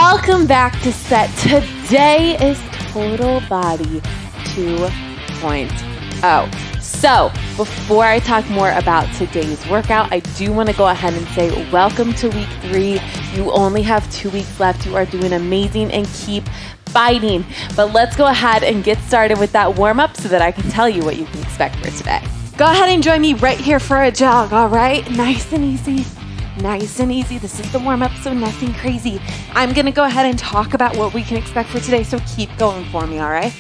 Welcome back to Set. Today is Total Body 2.0. So before I talk more about today's workout, I do want to go ahead and say welcome to week 3. You only have 2 weeks left. You are doing amazing and keep fighting. But let's go ahead and get started with that warm up so that I can tell you what you can expect for today. Go ahead and join me right here for a jog, all right? Nice and easy. Nice and easy. This is the warm-up, so nothing crazy. I'm going to go ahead and talk about what we can expect for today, so keep going for me, all right?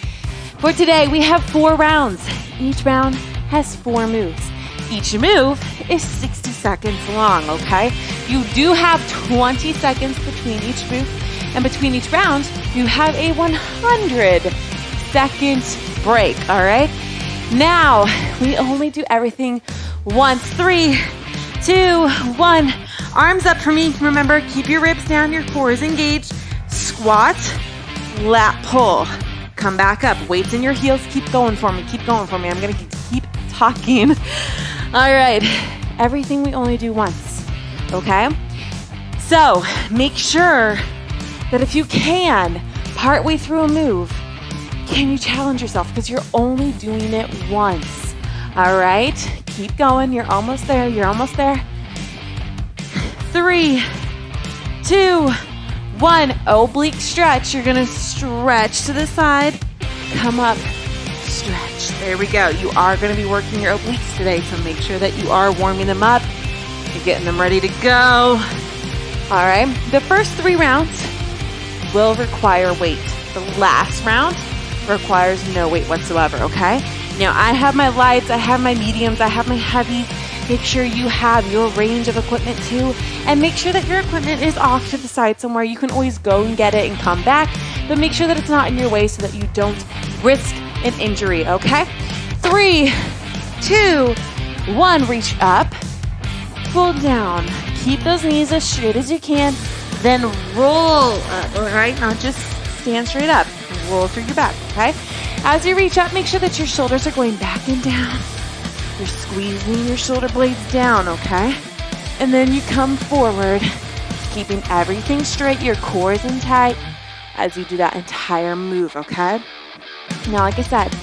For today, we have 4 rounds. Each round has 4 moves. Each move is 60 seconds long, okay? You do have 20 seconds between each move, and between each round, you have a 100-second break, all right? Now, we only do everything once. 3, 2, 1. Arms up for me. Remember, keep your ribs down, your core is engaged. Squat, lat pull. Come back up. Weights in your heels. Keep going for me. Keep going for me. I'm going to keep talking. All right. Everything we only do once. Okay? So make sure that if you can, partway through a move, can you challenge yourself? Because you're only doing it once. All right? Keep going. You're almost there. You're almost there. 3, 2, 1. Oblique stretch. You're going to stretch to the side. Come up. Stretch. There we go. You are going to be working your obliques today, so make sure that you are warming them up. You're getting them ready to go. All right. The first 3 rounds will require weight. The last round requires no weight whatsoever, okay? Now, I have my lights, I have my mediums, I have my heavies. Make sure you have your range of equipment too, and make sure that your equipment is off to the side somewhere. You can always go and get it and come back, but make sure that it's not in your way so that you don't risk an injury, okay? 3, 2, 1, reach up, pull down. Keep those knees as straight as you can, then roll up, all right? Not just stand straight up, roll through your back, okay? As you reach up, make sure that your shoulders are going back and down. You're squeezing your shoulder blades down, okay? And then you come forward, keeping everything straight. Your core is in tight as you do that entire move, okay? Now, like I said,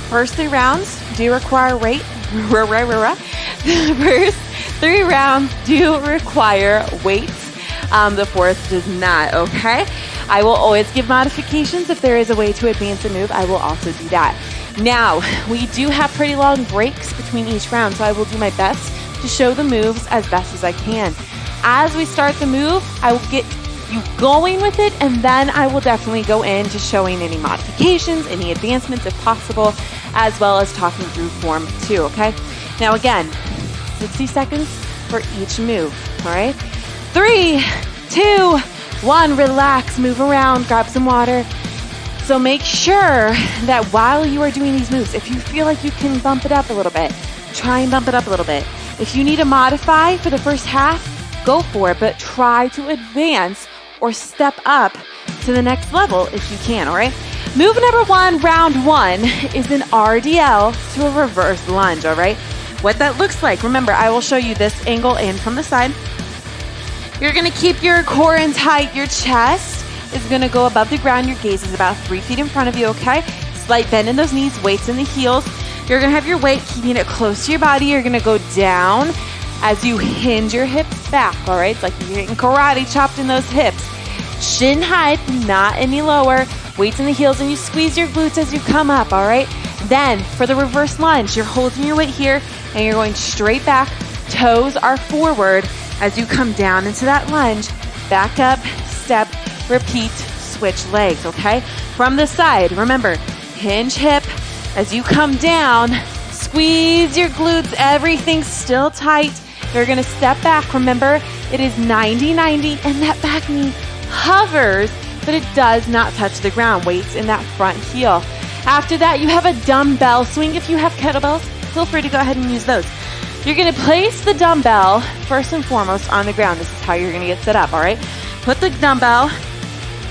first 3 rounds do require weight. The first 3 rounds do require weights. The 4th does not, okay? I will always give modifications. If there is a way to advance a move, I will also do that. Now, we do have pretty long breaks between each round, so I will do my best to show the moves as best as I can. As we start the move, I will get you going with it, and then I will definitely go into showing any modifications, any advancements if possible, as well as talking through form too, okay? Now again, 60 seconds for each move, all right? 3, 2, 1, relax, move around, grab some water. So make sure that while you are doing these moves, if you feel like you can bump it up a little bit, try and bump it up a little bit. If you need to modify for the first half, go for it, but try to advance or step up to the next level if you can, all right? Move number 1, round 1, is an RDL to a reverse lunge, all right? What that looks like, remember, I will show you this angle and from the side. You're gonna keep your core in tight, your chest is gonna go above the ground, your gaze is about 3 feet in front of you, okay? Slight bend in those knees, weights in the heels. You're gonna have your weight, keeping it close to your body. You're gonna go down as you hinge your hips back, all right? It's like you're getting karate chopped in those hips. Shin height, not any lower. Weights in the heels, and you squeeze your glutes as you come up, all right? Then for the reverse lunge, you're holding your weight here, and you're going straight back. Toes are forward as you come down into that lunge. Back up, step, repeat, switch legs, okay? From the side, remember, hinge hip. As you come down, squeeze your glutes, everything's still tight. You're gonna step back. Remember, it is 90-90, and that back knee hovers, but it does not touch the ground. Weights in that front heel. After that, you have a dumbbell swing. If you have kettlebells, feel free to go ahead and use those. You're gonna place the dumbbell first and foremost on the ground. This is how you're gonna get set up, all right? Put the dumbbell,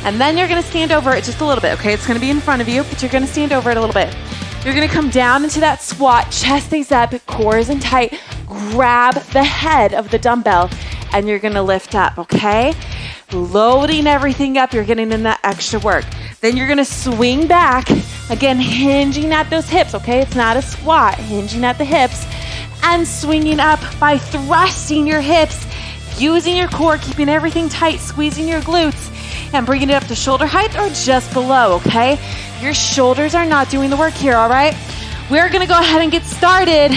and then you're gonna stand over it just a little bit, okay? It's gonna be in front of you, but you're gonna stand over it a little bit. You're gonna come down into that squat, chest stays up, core is in tight. Grab the head of the dumbbell, and you're gonna lift up, okay? loading everything up. You're getting in that extra work. Then you're gonna swing back, again, hinging at those hips, okay? It's not a squat, hinging at the hips, and swinging up by thrusting your hips, using your core, keeping everything tight, squeezing your glutes, and bringing it up to shoulder height or just below, okay? Your shoulders are not doing the work here, all right? We're gonna go ahead and get started.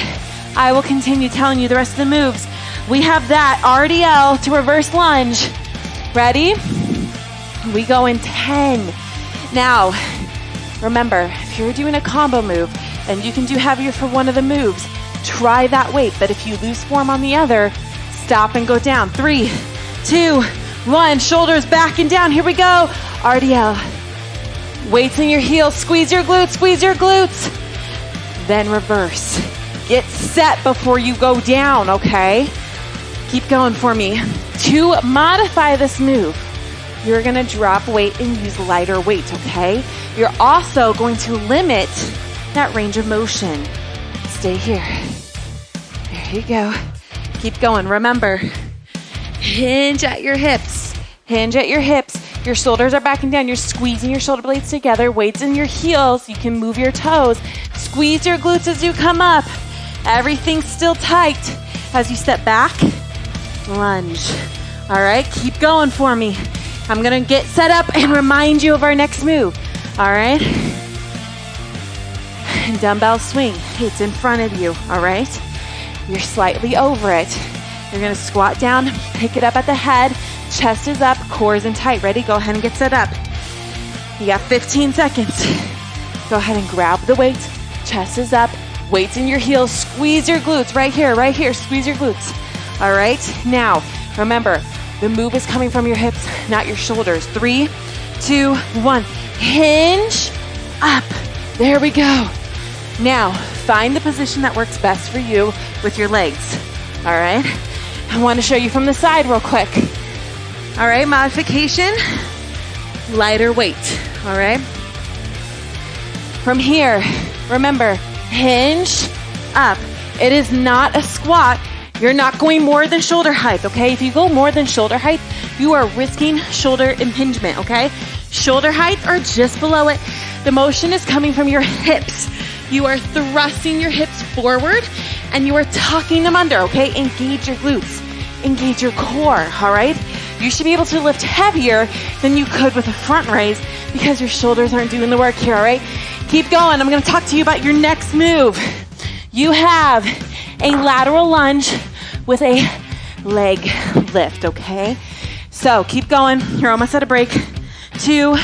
I will continue telling you the rest of the moves. We have that RDL to reverse lunge. Ready? We go in 10. Now, remember, if you're doing a combo move and you can do heavier for one of the moves, try that weight. But if you lose form on the other, stop and go down. 3, 2, 1. Shoulders back and down. Here we go. RDL. Weights in your heels. Squeeze your glutes. Squeeze your glutes. Then reverse. Get set before you go down, okay? Keep going for me. To modify this move, you're gonna drop weight and use lighter weight, okay? You're also going to limit that range of motion. Stay here. There you go. Keep going. Remember, hinge at your hips. Hinge at your hips. Your shoulders are back and down. You're squeezing your shoulder blades together. Weights in your heels. You can move your toes. Squeeze your glutes as you come up. Everything's still tight. As you step back, lunge. All right, keep going for me. I'm gonna get set up and remind you of our next move. All right? Dumbbell swing. It's in front of you, all right? You're slightly over it. You're gonna squat down, pick it up at the head, chest is up, core is in tight. Ready? Go ahead and get set up. You got 15 seconds. Go ahead and grab the weight, chest is up, weights in your heels, squeeze your glutes right here, squeeze your glutes. All right, now, remember, the move is coming from your hips, not your shoulders. 3, 2, 1, hinge up. There we go. Now, find the position that works best for you with your legs. All right, I want to show you from the side real quick. All right, modification, lighter weight, all right? From here, remember, hinge up. It is not a squat. You're not going more than shoulder height, okay? If you go more than shoulder height, you are risking shoulder impingement, okay? Shoulder height or just below it. The motion is coming from your hips. You are thrusting your hips forward and you are tucking them under, okay? Engage your glutes, engage your core, all right? You should be able to lift heavier than you could with a front raise because your shoulders aren't doing the work here, all right? Keep going. I'm gonna talk to you about your next move. You have a lateral lunge with a leg lift, okay? So keep going. You're almost at a break. 2,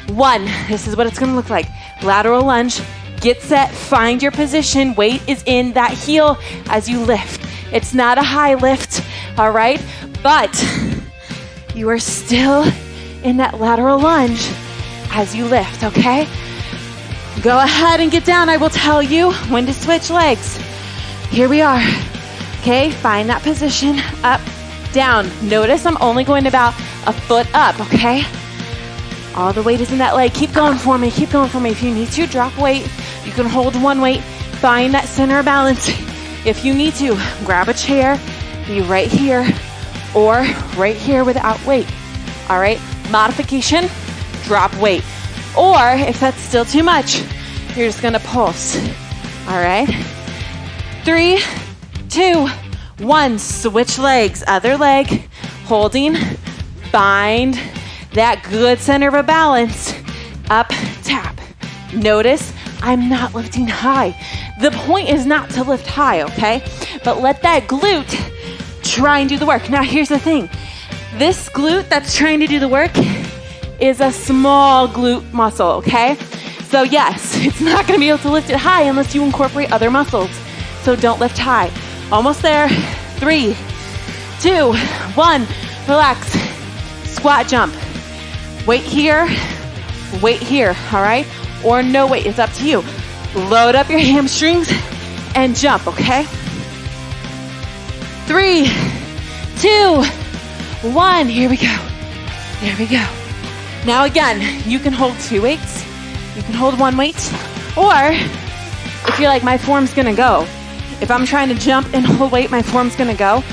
1. This is what it's gonna look like. Lateral lunge. Get set. Find your position. Weight is in that heel as you lift. It's not a high lift, all right? But you are still in that lateral lunge as you lift, okay? Go ahead and get down. I will tell you when to switch legs. Here we are. Okay, find that position, up, down. Notice I'm only going about a foot up, okay? All the weight is in that leg. Keep going for me, keep going for me. If you need to, drop weight. You can hold one weight. Find that center of balance. If you need to, grab a chair, be right here, or right here without weight. All right, modification, drop weight. Or if that's still too much, you're just gonna pulse. All right, 3, 2, 1, switch legs. Other leg, holding, find that good center of a balance. Up, tap. Notice I'm not lifting high. The point is not to lift high, okay? But let that glute try and do the work. Now here's the thing. This glute that's trying to do the work is a small glute muscle, okay? So yes, it's not gonna be able to lift it high unless you incorporate other muscles. So don't lift high. Almost there. 3, 2, 1, relax. Squat jump. Weight here, all right? Or no weight, it's up to you. Load up your hamstrings and jump, okay? 3, 2, 1, here we go. There we go. Now again, you can hold 2 weights, you can hold 1 weight, or if you're like, my form's gonna go. If I'm trying to jump and hold weight, my form's gonna go,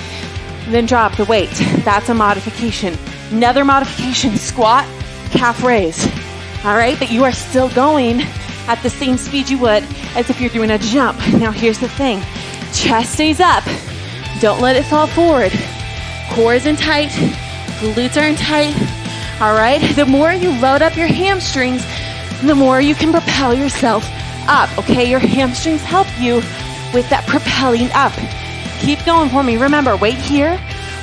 then drop the weight. That's a modification. 3, 2, 1, here we go. There we go. Now again, you can hold 2 weights, you can hold 1 weight, or if you're like, my form's gonna go. If I'm trying to jump and hold weight, my form's gonna go, then drop the weight. That's a modification. Another modification, squat, calf raise. All right, but you are still going at the same speed you would as if you're doing a jump. Now here's the thing, chest stays up. Don't let it fall forward. Core is in tight, glutes are in tight. All right, the more you load up your hamstrings, the more you can propel yourself up, okay? Your hamstrings help you with that propelling up. Keep going for me. Remember, weight here,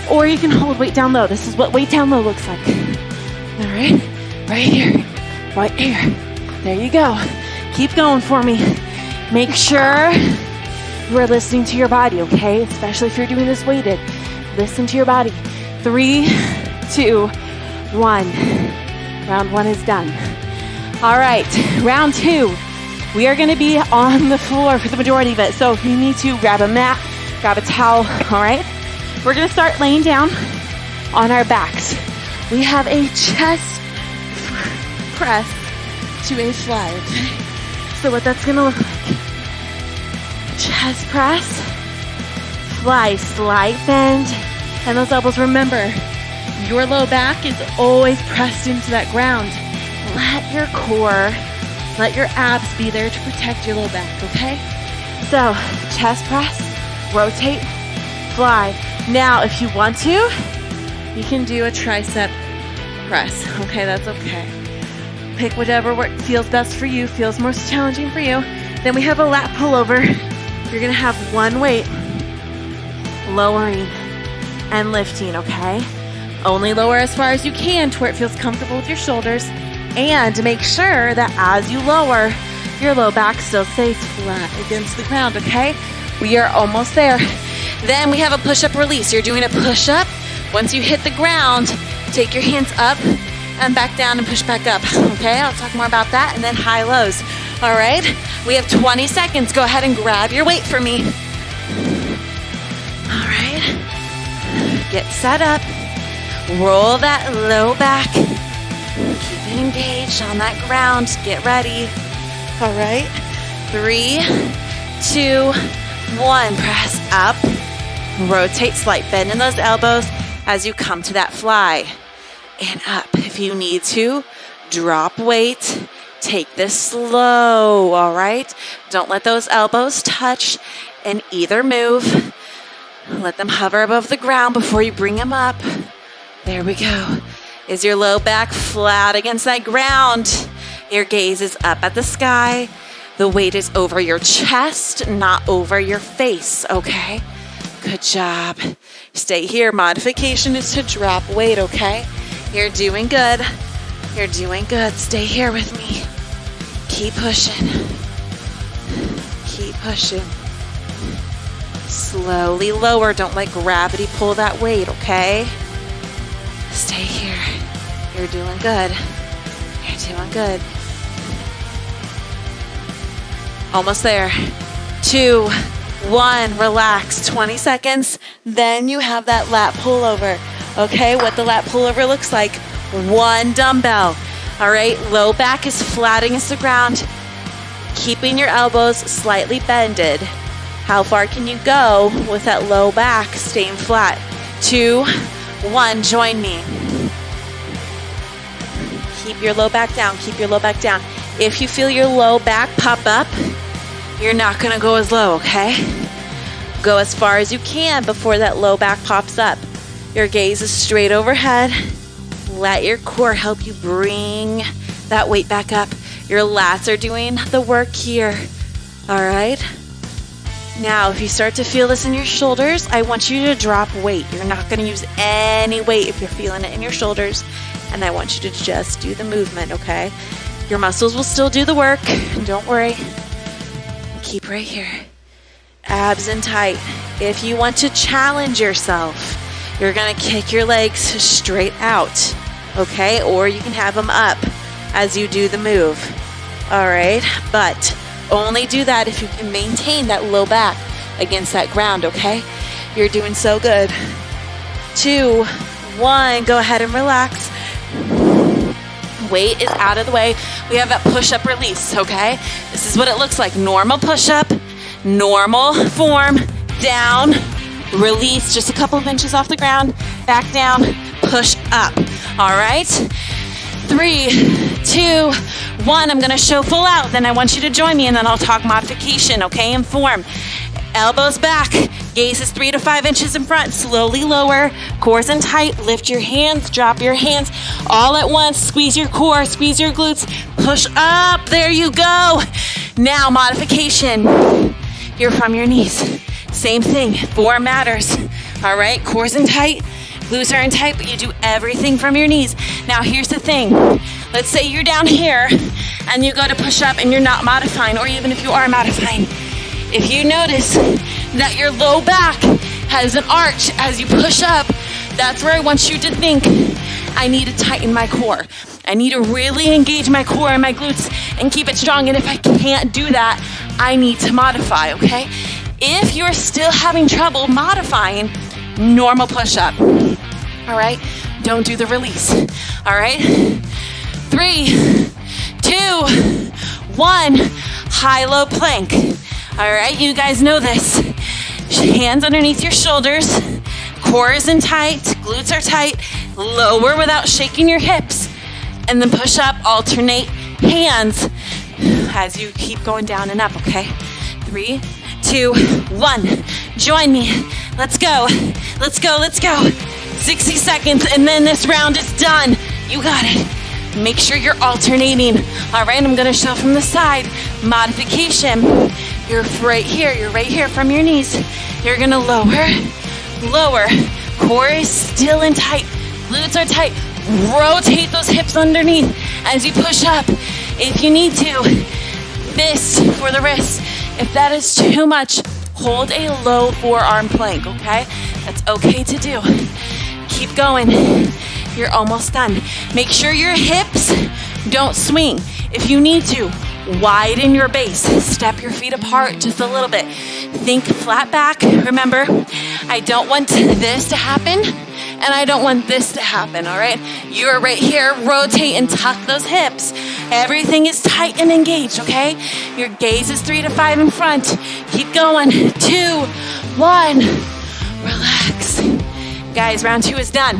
or you can hold weight down low. This is what weight down low looks like. All right, right here, right here. There you go. Keep going for me. Make sure you are listening to your body, okay? Especially if you're doing this weighted. Listen to your body. 3, 2, 1. Round 1 is done. All right, round 2. We are gonna be on the floor for the majority of it. So if you need to, grab a mat, grab a towel, all right? We're gonna start laying down on our backs. We have a chest press to a fly, okay? So what that's gonna look like, chest press, fly, slight bend, and those elbows. Remember, your low back is always pressed into that ground. Let your core, let your abs be there to protect your low back, okay? So, chest press, rotate, fly. Now, if you want to, you can do a tricep press, okay? That's okay. Pick whatever feels best for you, feels most challenging for you. Then we have a lat pullover. You're gonna have one weight, lowering and lifting, okay? Only lower as far as you can to where it feels comfortable with your shoulders, and make sure that as you lower, your low back still stays flat against the ground, okay? We are almost there. Then we have a push-up release. You're doing a push-up. Once you hit the ground, take your hands up and back down and push back up, okay? I'll talk more about that, and then high lows. All right, we have 20 seconds. Go ahead and grab your weight for me. All right, get set up. Roll that low back. Keep it engaged on that ground. Get ready. All right, 3, 2, 1. Press up. Rotate, slight bend in those elbows as you come to that fly. And up. If you need to, drop weight. Take this slow, all right? Don't let those elbows touch in either move. Let them hover above the ground before you bring them up. There we go. Is your low back flat against that ground? Your gaze is up at the sky. The weight is over your chest, not over your face, okay? Good job. Stay here. Modification is to drop weight, okay? You're doing good. You're doing good. Stay here with me. Keep pushing. Keep pushing. Slowly lower. Don't let gravity pull that weight, okay? Stay here. You're doing good. You're doing good. Almost there. 2, 1. Relax. 20 seconds. Then you have that lat pullover. Okay, what the lat pullover looks like. 1 dumbbell. All right, low back is flat against the ground. Keeping your elbows slightly bended. How far can you go with that low back staying flat? 2, 1, join me. Keep your low back down, keep your low back down. If you feel your low back pop up, you're not gonna go as low, okay? Go as far as you can before that low back pops up. Your gaze is straight overhead. Let your core help you bring that weight back up. Your lats are doing the work here. All right? Now, if you start to feel this in your shoulders, I want you to drop weight. You're not going to use any weight if you're feeling it in your shoulders. And I want you to just do the movement, okay? Your muscles will still do the work. Don't worry. Keep right here. Abs in tight. If you want to challenge yourself, you're going to kick your legs straight out, okay? Or you can have them up as you do the move, all right? But only do that if you can maintain that low back against that ground, okay? You're doing so good. 2, 1, go ahead and relax. Weight is out of the way. We have that push-up release, okay? This is what it looks like. Normal push-up, normal form, down, release just a couple of inches off the ground, back down, push up. All right, 3, 2, 1. I'm gonna show full out, then I want you to join me, and then I'll talk modification, okay, and form. Elbows back, gaze is 3 to 5 inches in front, slowly lower, cores in tight, lift your hands, drop your hands, all at once, squeeze your core, squeeze your glutes, push up, there you go. Now modification, here from your knees, same thing, form matters, all right, core's in tight, glutes are in tight, but you do everything from your knees. Now here's the thing, let's say you're down here and you go to push up and you're not modifying, or even if you are modifying, if you notice that your low back has an arch as you push up, that's where I want you to think, I need to tighten my core. I need to really engage my core and my glutes and keep it strong, and if I can't do that, I need to modify, okay? If you're still having trouble modifying, normal push-up, all right? Don't do the release, all right? 3, 2, 1, high-low plank. All right, you guys know this. Hands underneath your shoulders, core is in tight, glutes are tight, lower without shaking your hips, and then push up, alternate hands as you keep going down and up, okay? 3, 2, 1, join me, let's go, let's go, let's go. 60 seconds, and then this round is done. You got it. Make sure you're alternating. All right, I'm gonna show from the side. Modification. You're right here from your knees. You're gonna lower. Core is still in tight. Glutes are tight. Rotate those hips underneath as you push up. If you need to, fist for the wrist. If that is too much, hold a low forearm plank, okay? That's okay to do. Keep going. You're almost done. Make sure your hips don't swing. If you need to, widen your base. Step your feet apart just a little bit. Think flat back. Remember, I don't want this to happen, and I don't want this to happen, all right? You're right here. Rotate and tuck those hips. Everything is tight and engaged, okay? Your gaze is 3 to 5 in front. Keep going. 2, 1. Relax. Guys, round 2 is done.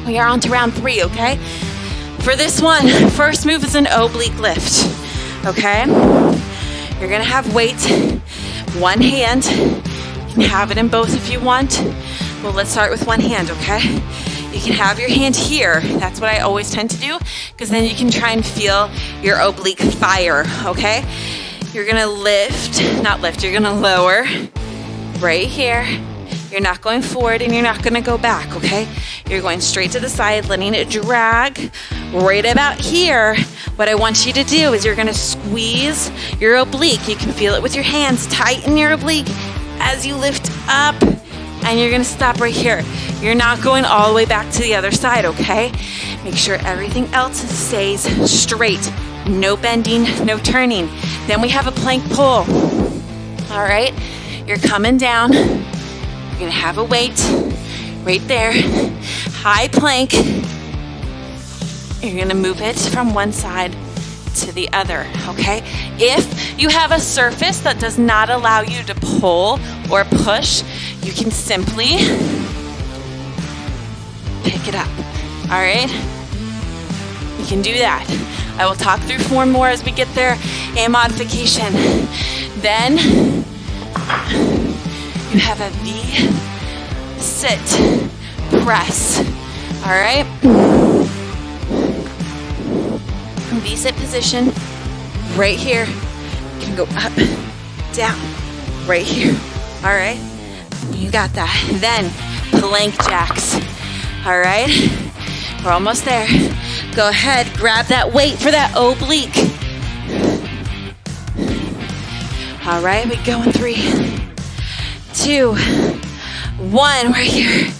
We are on to round 3, okay? For this one, first move is an oblique lift, okay? You're gonna have weight, one hand. You can have it in both if you want. Well, let's start with one hand, okay? You can have your hand here. That's what I always tend to do, because then you can try and feel your oblique fire, okay? You're gonna you're gonna lower right here. You're not going forward and you're not gonna go back, okay? You're going straight to the side, letting it drag right about here. What I want you to do is you're gonna squeeze your oblique. You can feel it with your hands. Tighten your oblique as you lift up, and you're gonna stop right here. You're not going all the way back to the other side, okay? Make sure everything else stays straight. No bending, no turning. Then we have a plank pull. All right, you're coming down. You're gonna have a weight right there, high plank. You're gonna move it from one side to the other, okay? If you have a surface that does not allow you to pull or push, you can simply pick it up, all right? You can do that. I will talk through form more as we get there and modification. Then you have a V sit press, all right? V sit position right here. You can go up, down, right here, all right? You got that. Then plank jacks, all right? We're almost there. Go ahead, grab that weight for that oblique. All right, we go in 3, 2, 1, right here.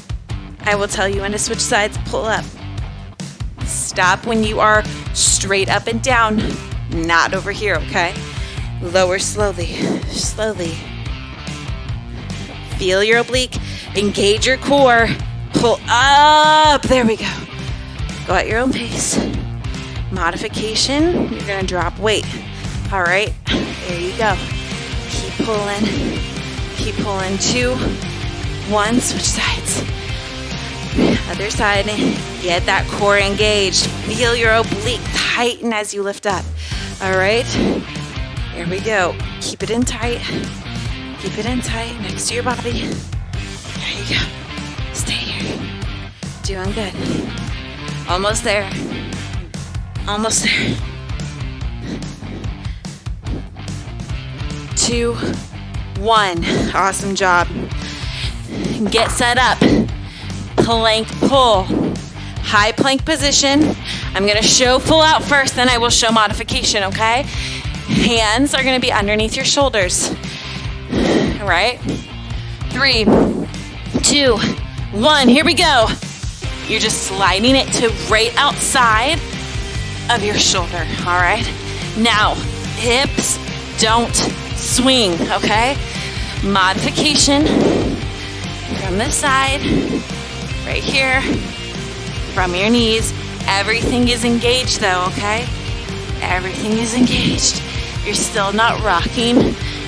I will tell you when to switch sides, pull up. Stop when you are straight up and down, not over here, okay? Lower slowly, slowly. Feel your oblique, engage your core, pull up, there we go. Go at your own pace. Modification, you're gonna drop weight. All right, there you go. Keep pulling, 2, 1, switch sides. Other side, get that core engaged. Feel your oblique tighten as you lift up. All right, here we go. Keep it in tight. Keep it in tight next to your body. There you go. Stay here. Doing good. Almost there. Almost there. 2, 1. Awesome job. Get set up. Plank pull. High plank position. I'm going to show pull out first, then I will show modification, okay? Hands are going to be underneath your shoulders. All right? 3, 2, 1. Here we go. You're just sliding it to right outside of your shoulder. All right? Now, hips don't swing, okay? Modification from this side, right here, from your knees. Everything is engaged though, okay? Everything is engaged. You're still not rocking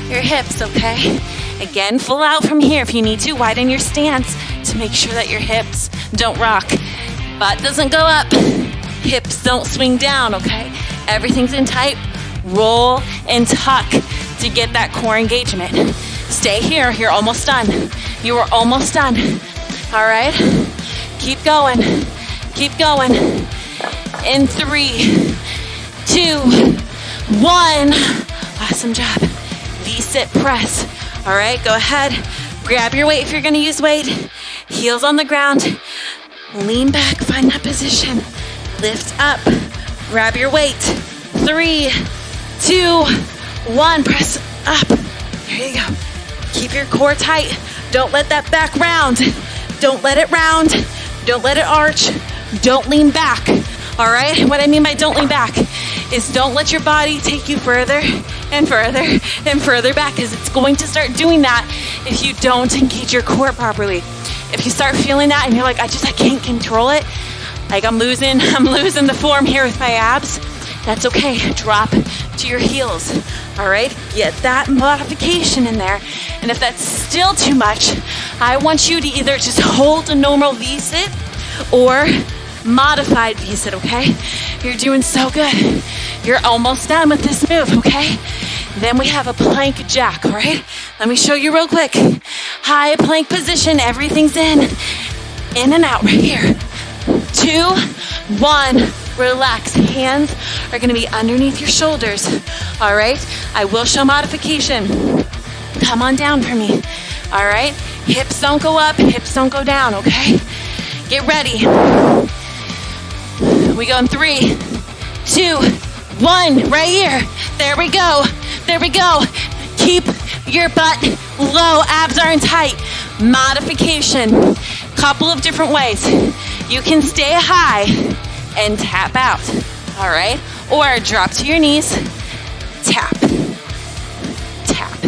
your hips, okay? Again, full out from here. If you need to, widen your stance to make sure that your hips don't rock. Butt doesn't go up. Hips don't swing down, okay? Everything's in tight. Roll and tuck to get that core engagement. Stay here. You're almost done. You are almost done. All right? Keep going. Keep going. In 3, 2, 1. Awesome job. V-sit press. All right, go ahead. Grab your weight if you're going to use weight. Heels on the ground. Lean back. Find that position. Lift up. Grab your weight. 3, 2, 1. Press up. There you go. Keep your core tight. Don't let that back round. Don't let it round. Don't let it arch. Don't lean back. All right? What I mean by don't lean back is don't let your body take you further and further and further back, because it's going to start doing that if you don't engage your core properly. If you start feeling that and you're like, I can't control it, like I'm losing the form here with my abs, that's okay. Drop to your heels. All right? Get that modification in there. And if that's still too much, I want you to either just hold a normal V-sit or modified V-sit, okay? You're doing so good. You're almost done with this move, okay? Then we have a plank jack, all right? Let me show you real quick. High plank position, everything's in and out right here. 2, 1, relax. Hands are gonna be underneath your shoulders, all right? I will show modification. Come on down for me, all right? Hips don't go up, hips don't go down, okay? Get ready. We go in 3, 2, 1, right here. There we go. There we go. Keep your butt low. Abs are in tight. Modification. Couple of different ways. You can stay high and tap out. All right? Or drop to your knees. Tap. Tap.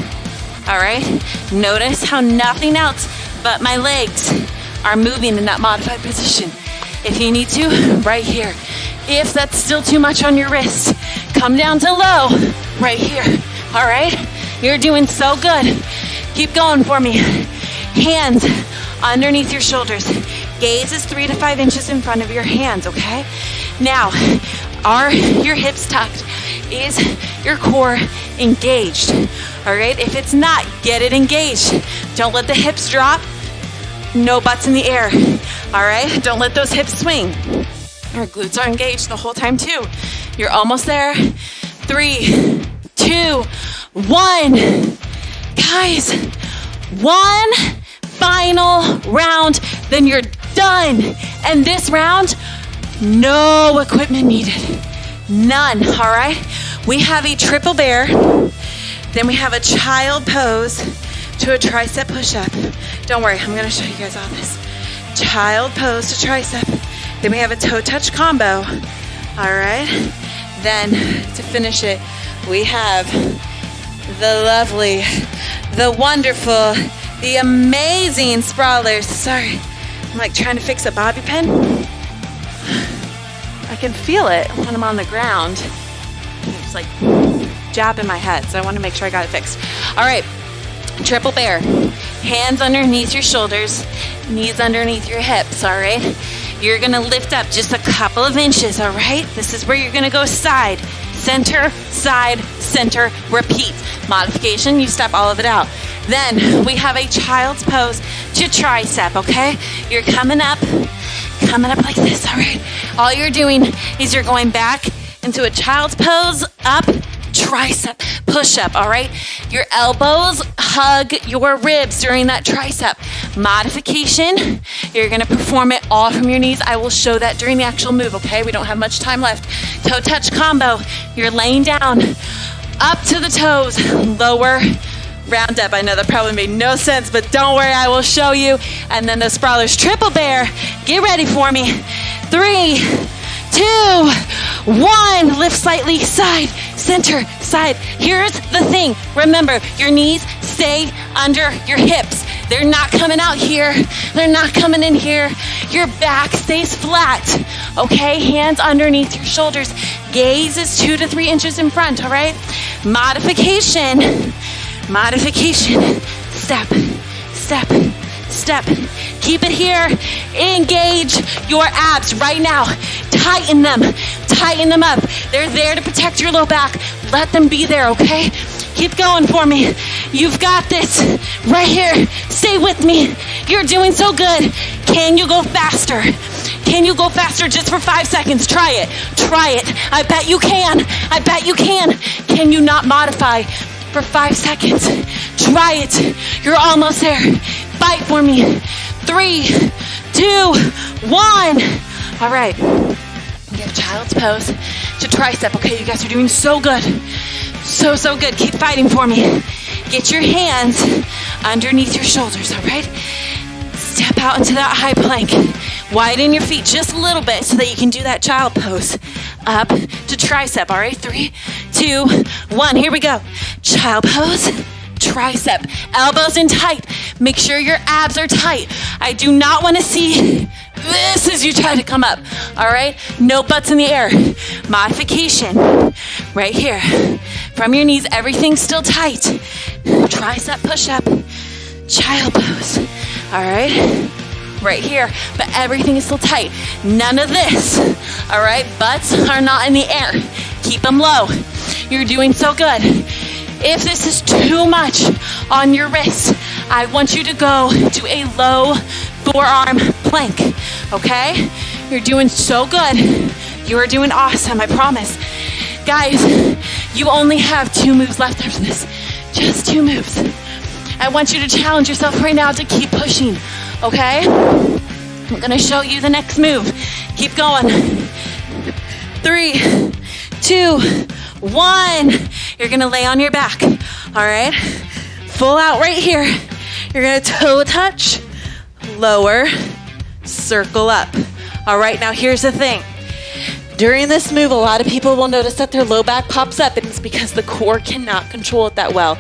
All right? Notice how nothing else but my legs are moving in that modified position. If you need to, right here. If that's still too much on your wrist, come down to low, right here. All right? You're doing so good. Keep going for me. Hands underneath your shoulders. Gaze is 3 to 5 inches in front of your hands, okay? Now, are your hips tucked? Is your core engaged? All right? If it's not, get it engaged. Don't let the hips drop. No butts in the air. All right? Don't let those hips swing. Our glutes are engaged the whole time too. You're almost there. 3, 2, 1. Guys, one final round, then you're done. And this round, no equipment needed. None, all right? We have a triple bear. Then we have a child pose to a tricep push-up. Don't worry, I'm gonna show you guys all this. Child pose to tricep. Then we have a toe touch combo. All right. Then to finish it, we have the lovely, the wonderful, the amazing sprawlers. Sorry, I'm like trying to fix a bobby pin. I can feel it when I'm on the ground. It's like jabbing my head, so I want to make sure I got it fixed. All right, triple bear. Hands underneath your shoulders, knees underneath your hips, all right? You're gonna lift up just a couple of inches, all right? This is where you're gonna go side, center, repeat. Modification, you step all of it out. Then we have a child's pose to tricep, okay? You're coming up like this, all right? All you're doing is you're going back into a child's pose, up, tricep, push up, all right? Your elbows hug your ribs during that tricep. Modification, you're gonna perform it all from your knees. I will show that during the actual move, okay? We don't have much time left. Toe touch combo, you're laying down, up to the toes, lower, round up. I know that probably made no sense, but don't worry, I will show you. And then the sprawlers, triple bear. Get ready for me. 3, 2, 1. Lift slightly, side, center, side. Here's the thing. Remember, your knees stay under your hips. They're not coming out here. They're not coming in here. Your back stays flat, okay? Hands underneath your shoulders. Gaze is 2 to 3 inches in front, all right? Modification. Step. Keep it here. Engage your abs right now. Tighten them up. They're there to protect your low back. Let them be there, okay? Keep going for me. You've got this. Right here. Stay with me. You're doing so good. Can you go faster? Can you go faster just for 5 seconds? Try it. I bet you can. Can you not modify for 5 seconds? Try it. You're almost there. Fight for me. 3, 2, 1. All right. We have child's pose to tricep. Okay, you guys are doing so good. So good. Keep fighting for me. Get your hands underneath your shoulders, all right? Step out into that high plank. Widen your feet just a little bit so that you can do that child pose. Up to tricep, all right? 3, 2, 1. Here we go. Child pose, tricep. Elbows in tight. Make sure your abs are tight. I do not want to see this as you try to come up, all right? No butts in the air. Modification, right here. From your knees, everything's still tight. Tricep push-up, child pose, all right? Right here, but everything is still tight. None of this, all right? Butts are not in the air. Keep them low. You're doing so good. If this is too much on your wrists, I want you to go to a low forearm plank, okay? You're doing so good. You are doing awesome, I promise. Guys, you only have 2 moves left after this. Just 2 moves. I want you to challenge yourself right now to keep pushing, okay? I'm gonna show you the next move. Keep going. 3, 2, 1. You're gonna lay on your back, all right? Full out right here. You're gonna toe touch, lower, circle up. All right, now here's the thing. During this move, a lot of people will notice that their low back pops up, and it's because the core cannot control it that well.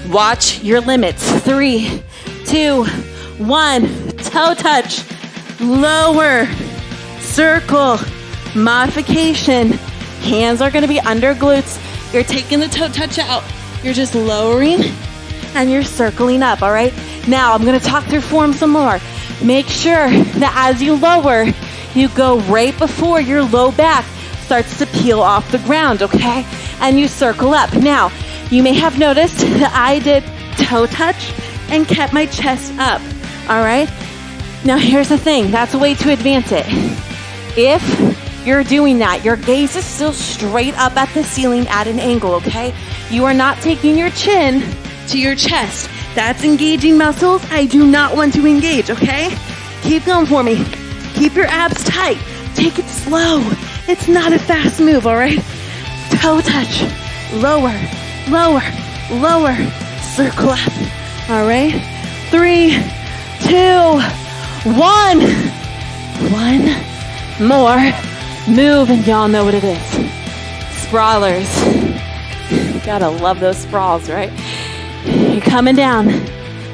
Watch your limits. 3, 2, 1. Toe touch, lower, circle, modification. Hands are gonna be under glutes. You're taking the toe touch out. You're just lowering and you're circling up, all right? Now I'm gonna talk through form some more. Make sure that as you lower, you go right before your low back starts to peel off the ground, okay? And you circle up. Now, you may have noticed that I did toe touch and kept my chest up, all right? Now here's the thing, that's a way to advance it. If you're doing that, your gaze is still straight up at the ceiling at an angle, okay? You are not taking your chin to your chest. That's engaging muscles I do not want to engage, okay? Keep going for me. Keep your abs tight. Take it slow. It's not a fast move, all right? Toe touch. Lower, lower, lower. Circle up. All right? 3, 2, 1. One more move, and y'all know what it is. Sprawlers. Gotta love those sprawls, right? You're coming down,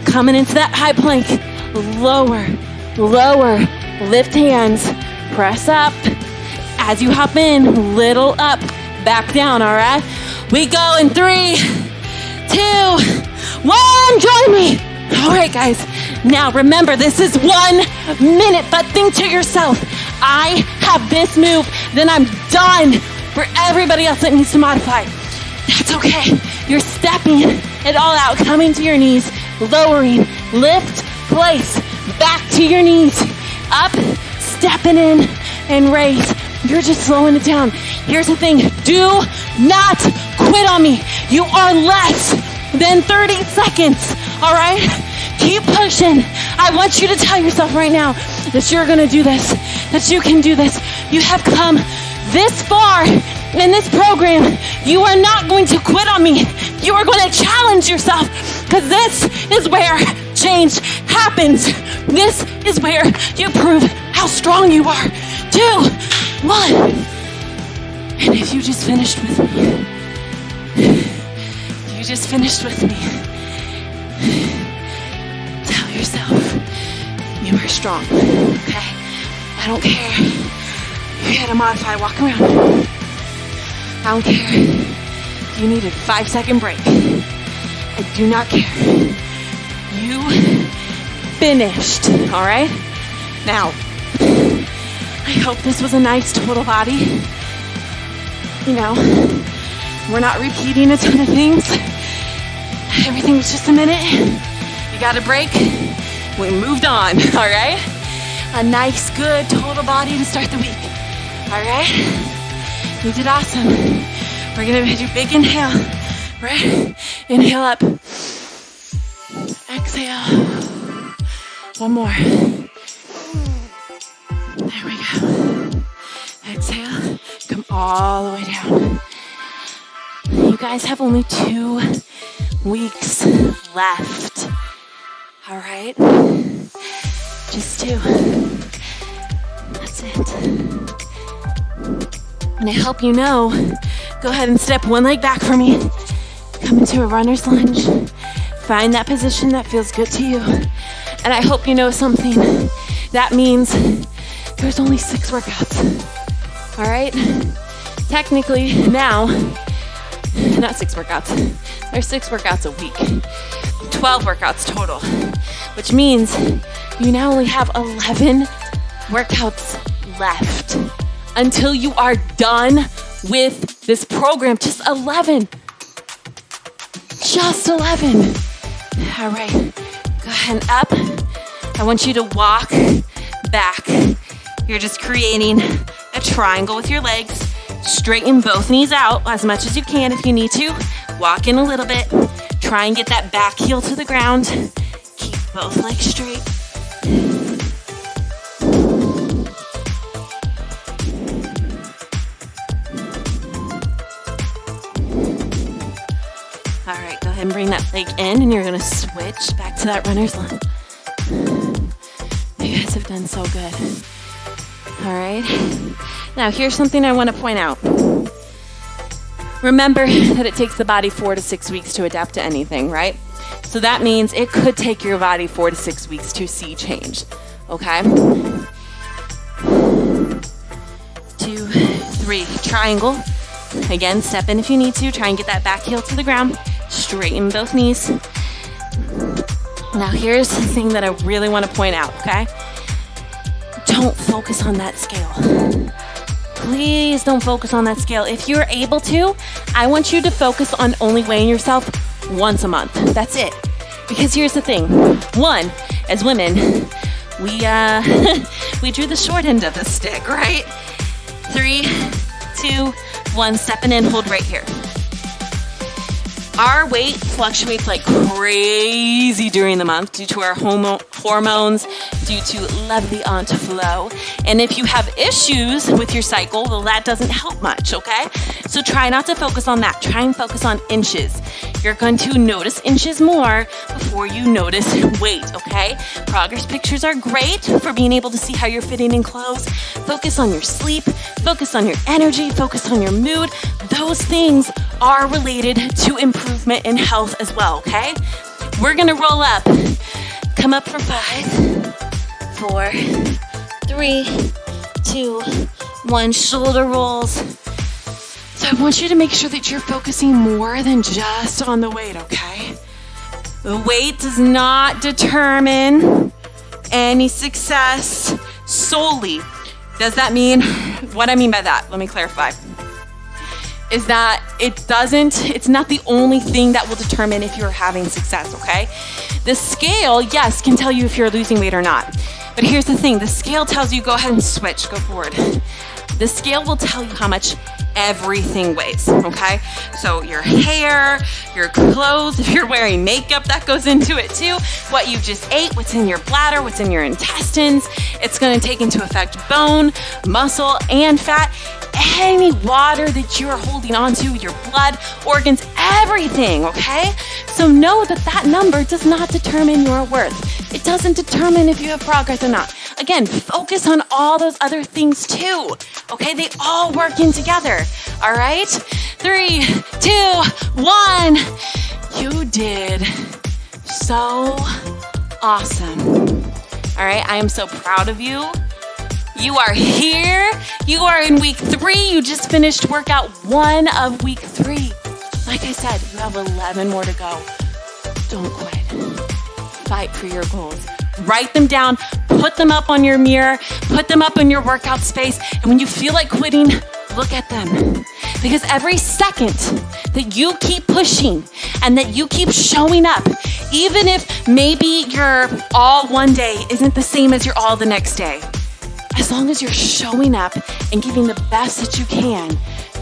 coming into that high plank. Lower, lower, lift hands, press up. As you hop in, little up, back down, all right? We go in 3, 2, 1, join me. All right, guys. Now remember, this is 1 minute, but think to yourself, I have this move, then I'm done. For everybody else that needs to modify, that's okay. You're stepping it all out, coming to your knees, lowering, lift, place, back to your knees, up, stepping in, and raise. You're just slowing it down. Here's the thing, do not quit on me. You are less than 30 seconds, all right? Keep pushing. I want you to tell yourself right now that you're gonna do this, that you can do this. You have come this far in this program. You are not going to quit on me. You are going to challenge yourself, because this is where change happens. This is where you prove how strong you are. 2, 1. And if you just finished with me, tell yourself you are strong, okay? I don't care. You had to modify, walk around. I don't care. You needed a 5-second break. I do not care. You finished, all right? Now, I hope this was a nice total body. You know, we're not repeating a ton of things. Everything was just a minute. You got a break. We moved on, all right? A nice, good total body to start the week, all right? You did awesome. We're gonna do a big inhale, right? Inhale up. Exhale. One more. There we go. Exhale. Come all the way down. You guys have only 2 weeks left. All right? Just 2. That's it. And I hope you know, go ahead and step one leg back for me. Come into a runner's lunge. Find that position that feels good to you. And I hope you know something. That means there's only 6 workouts. All right? Technically now, not 6 workouts. There's 6 workouts a week. 12 workouts total. Which means you now only have 11 workouts left until you are done with this program. Just 11. Just 11. All right. Go ahead and up. I want you to walk back. You're just creating a triangle with your legs. Straighten both knees out as much as you can if you need to. Walk in a little bit. Try and get that back heel to the ground. Keep both legs straight. All right, go ahead and bring that leg in, and you're gonna switch back to that runner's lunge. You guys have done so good. All right. Now, here's something I want to point out. Remember that it takes the body 4 to 6 weeks to adapt to anything, right? So that means it could take your body 4 to 6 weeks to see change, okay? 2, 3, triangle. Again, step in if you need to. Try and get that back heel to the ground. Straighten both knees. Now here's the thing that I really want to point out, okay? Don't focus on that scale. Please don't focus on that scale. If you're able to, I want you to focus on only weighing yourself once a month. That's it. Because here's the thing. 1, as women, we drew the short end of the stick, right? 3, 2, 1, stepping in, hold right here. Our weight fluctuates like crazy during the month due to our hormones, due to Leviant flow. And if you have issues with your cycle, well, that doesn't help much, okay? So try not to focus on that. Try and focus on inches. You're going to notice inches more before you notice weight, okay? Progress pictures are great for being able to see how you're fitting in clothes. Focus on your sleep. Focus on your energy. Focus on your mood. Those things are related to improvement in health as well, okay? We're gonna roll up. Come up for 5, 4, 3, 2, 1. Shoulder rolls. So I want you to make sure that you're focusing more than just on the weight, okay? The weight does not determine any success solely. Does that mean, what I mean by that, let me clarify, is that it's not the only thing that will determine if you're having success, okay? The scale, yes, can tell you if you're losing weight or not. But here's the thing, the scale tells you, go ahead and switch, go forward. The scale will tell you how much everything weighs, okay? So your hair, your clothes, if you're wearing makeup, that goes into it too. What you just ate, what's in your bladder, what's in your intestines. It's gonna take into effect bone, muscle, and fat. Any water that you're holding onto, your blood, organs, everything, okay? So know that that number does not determine your worth. It doesn't determine if you have progress or not. Again, focus on all those other things too, okay? They all work in together, all right? 3, 2, 1. You did so awesome. All right, I am so proud of you. You are here. You are in week 3. You just finished workout 1 of week 3. Like I said, you have 11 more to go. Don't quit. Fight for your goals. Write them down, put them up on your mirror, put them up in your workout space, and when you feel like quitting, look at them. Because every second that you keep pushing and that you keep showing up, even if maybe your all one day isn't the same as your all the next day, as long as you're showing up and giving the best that you can,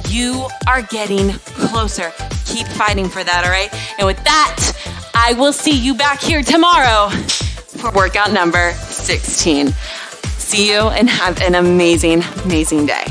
you are getting closer. Keep fighting for that, all right? And with that, I will see you back here tomorrow for workout number 16. See you and have an amazing, amazing day.